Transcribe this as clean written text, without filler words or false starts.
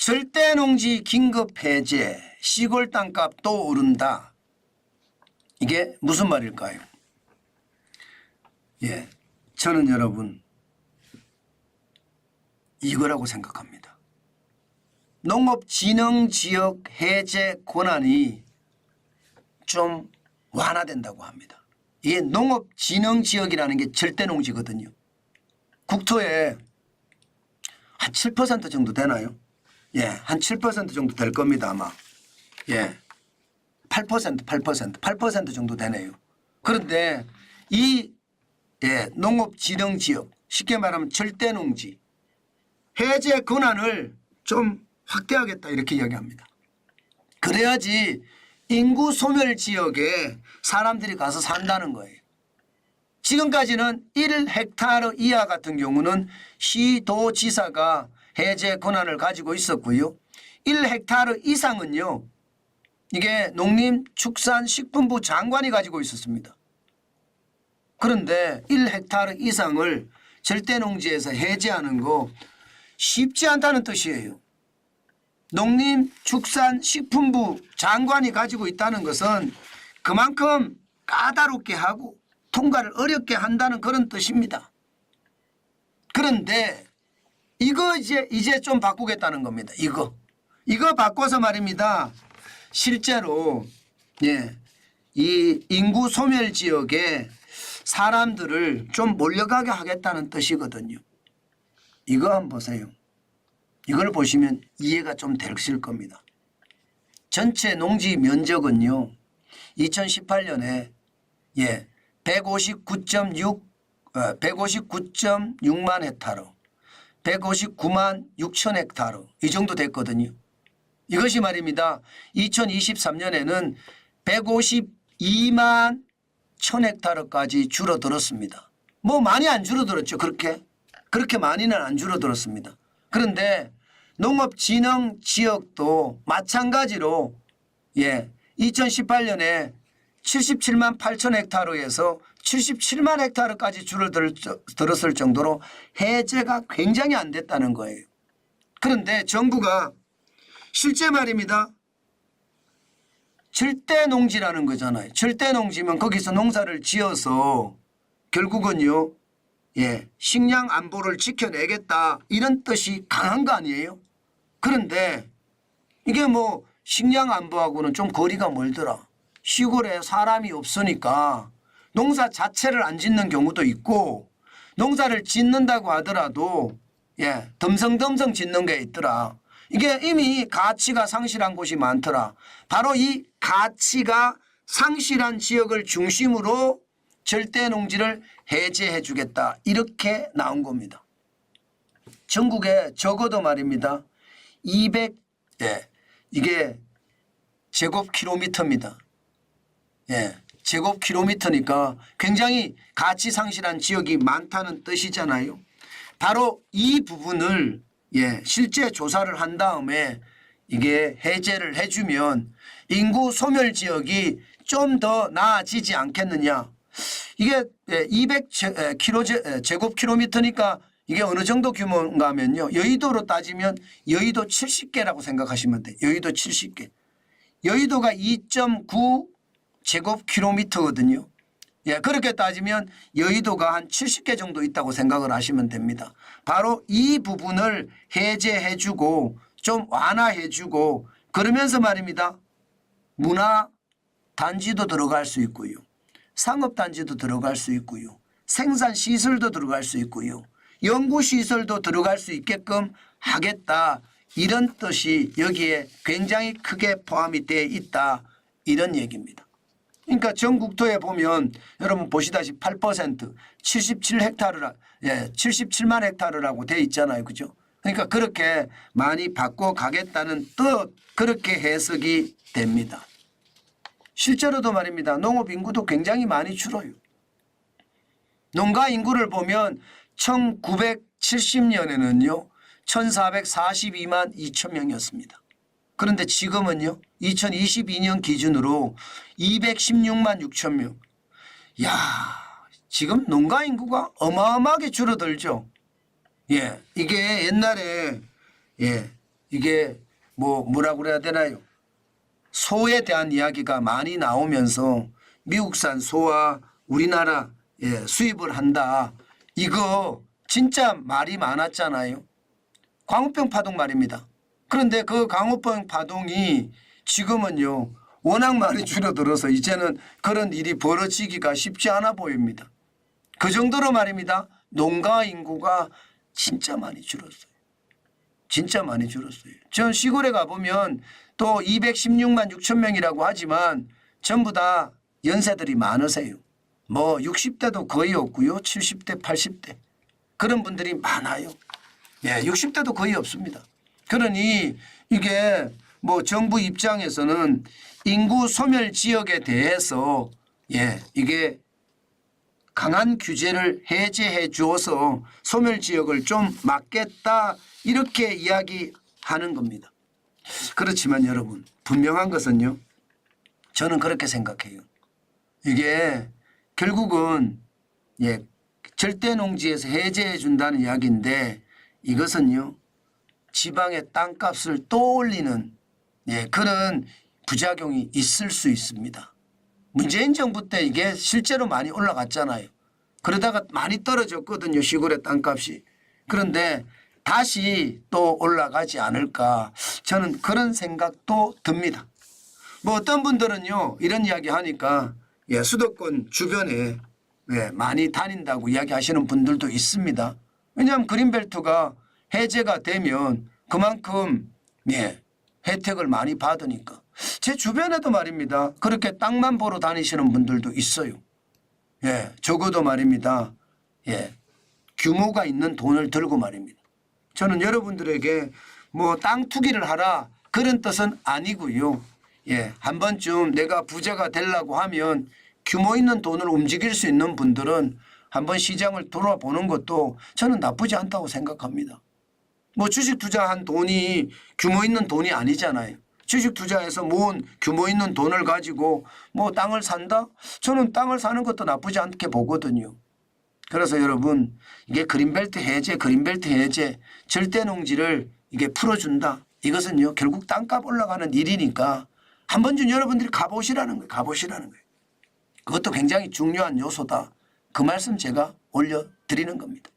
절대농지 긴급 해제, 시골 땅값 또 오른다. 이게 무슨 말일까요? 예, 저는 여러분 이거라고 생각합니다. 농업진흥지역 해제 권한이 좀 완화된다고 합니다. 이게 농업진흥지역이라는 게 절대농지거든요. 국토에 한 7% 정도 되나요? 예, 한 7% 정도 될 겁니다 아마. 예, 8% 정도 되네요. 그런데 이 농업진흥지역, 쉽게 말하면 절대농지 해제 권한을 좀 확대하겠다 이렇게 이야기합니다. 그래야지 인구 소멸 지역에 사람들이 가서 산다는 거예요. 지금까지는 1헥타르 이하 같은 경우는 시도지사가 해제 권한을 가지고 있었고요. 1헥타르 이상은요, 이게 농림축산식품부 장관이 가지고 있었습니다. 그런데 1헥타르 이상을 절대농지에서 해제하는 거 쉽지 않다는 뜻이에요. 농림축산식품부 장관이 가지고 있다는 것은 그만큼 까다롭게 하고 통과를 어렵게 한다는 그런 뜻입니다. 그런데 이거 이제 좀 바꾸겠다는 겁니다. 이거 바꿔서 말입니다. 실제로 이 인구 소멸 지역에 사람들을 좀 몰려가게 하겠다는 뜻이거든요. 이거 한번 보세요. 이걸 보시면 이해가 좀 되실 겁니다. 전체 농지 면적은요, 2018년에 159.6만 헥타르, 159만 6천 헥타르 이 정도 됐거든요. 이것이 말입니다. 2023년에는 152만 1천 헥타르까지 줄어들었습니다. 뭐 많이 안 줄어들었죠. 그렇게 많이는 안 줄어들었습니다. 그런데 농업진흥 지역도 마찬가지로 2018년에 77만 8천 헥타르에서 77만 헥타르까지 줄어들었을 정도로 해제가 굉장히 안 됐다는 거예요. 그런데 정부가 실제 말입니다. 절대농지라는 거잖아요. 절대농지면 거기서 농사를 지어서 결국은요, 식량 안보를 지켜내겠다 이런 뜻이 강한 거 아니에요? 그런데 이게 뭐 식량 안보하고는 좀 거리가 멀더라. 시골에 사람이 없으니까 농사 자체를 안 짓는 경우도 있고, 농사를 짓는다고 하더라도 덤성덤성 짓는 게 있더라. 이게 이미 가치가 상실한 곳이 많더라. 바로 이 가치가 상실한 지역을 중심으로 절대농지를 해제해 주겠다 이렇게 나온 겁니다. 전국에 적어도 말입니다. 이게 제곱킬로미터입니다. 제곱킬로미터니까 굉장히 가치 상실한 지역이 많다는 뜻이잖아요. 바로 이 부분을 실제 조사를 한 다음에 이게 해제를 해주면 인구 소멸 지역이 좀 더 나아지지 않겠느냐. 이게 200제곱킬로미터니까 이게 어느 정도 규모인가 하면요. 여의도로 따지면 여의도 70개라고 생각하시면 돼요. 여의도 70개. 여의도가 2.9 제곱킬로미터거든요. 그렇게 따지면 여의도가 한 70개 정도 있다고 생각을 하시면 됩니다. 바로 이 부분을 해제해 주고 좀 완화해 주고 그러면서 말입니다. 문화단지도 들어갈 수 있고요. 상업단지도 들어갈 수 있고요. 생산시설도 들어갈 수 있고요. 연구시설도 들어갈 수 있게끔 하겠다. 이런 뜻이 여기에 굉장히 크게 포함이 되어 있다. 이런 얘기입니다. 그러니까 전국토에 보면 여러분 보시다시피 8% 77만 헥타르라고 되어 있잖아요. 그죠? 그러니까 그렇게 많이 바꿔 가겠다는 뜻, 그렇게 해석이 됩니다. 실제로도 말입니다. 농업 인구도 굉장히 많이 줄어요. 농가 인구를 보면 1970년에는요. 1442만 2천 명이었습니다. 그런데 지금은요. 2022년 기준으로 216만 6천 명. 야, 지금 농가 인구가 어마어마하게 줄어들죠. 이게 옛날에 이게 뭐라고 그래야 되나요? 소에 대한 이야기가 많이 나오면서 미국산 소와 우리나라 수입을 한다. 이거 진짜 말이 많았잖아요. 광우병 파동 말입니다. 그런데 그 광우병 파동이 지금은요 워낙 많이 줄어들어서 이제는 그런 일이 벌어지기가 쉽지 않아 보입니다. 그 정도로 말입니다. 농가 인구가 진짜 많이 줄었어요. 진짜 많이 줄었어요. 전 시골에 가보면 또 216만 6천 명이라고 하지만 전부 다 연세들이 많으세요. 60대도 거의 없고요. 70대, 80대. 그런 분들이 많아요. 60대도 거의 없습니다. 그러니 이게 정부 입장에서는 인구 소멸 지역에 대해서 이게 강한 규제를 해제해 주어서 소멸 지역을 좀 막겠다 이렇게 이야기하는 겁니다. 그렇지만 여러분 분명한 것은요. 저는 그렇게 생각해요. 이게 결국은 절대 농지에서 해제해 준다는 이야기인데 이것은요. 지방의 땅값을 또 올리는 그런 부작용이 있을 수 있습니다. 문재인 정부 때 이게 실제로 많이 올라갔잖아요. 그러다가 많이 떨어졌거든요. 시골의 땅값이. 그런데 다시 또 올라가지 않을까 저는 그런 생각도 듭니다. 어떤 분들은요. 이런 이야기 하니까 수도권 주변에 많이 다닌다고 이야기하시는 분들도 있습니다. 왜냐하면 그린벨트가 해제가 되면 그만큼 혜택을 많이 받으니까. 제 주변에도 말입니다. 그렇게 땅만 보러 다니시는 분들도 있어요. 적어도 말입니다. 규모가 있는 돈을 들고 말입니다. 저는 여러분들에게 땅 투기를 하라 그런 뜻은 아니고요. 한 번쯤 내가 부자가 되려고 하면 규모 있는 돈을 움직일 수 있는 분들은 한번 시장을 돌아보는 것도 저는 나쁘지 않다고 생각합니다. 주식 투자한 돈이 규모 있는 돈이 아니잖아요. 주식 투자해서 모은 규모 있는 돈을 가지고 땅을 산다? 저는 땅을 사는 것도 나쁘지 않게 보거든요. 그래서 여러분 이게 그린벨트 해제 절대 농지를 이게 풀어준다. 이것은요 결국 땅값 올라가는 일이니까 한 번쯤 여러분들이 가보시라는 거예요. 그것도 굉장히 중요한 요소다. 그 말씀 제가 올려드리는 겁니다.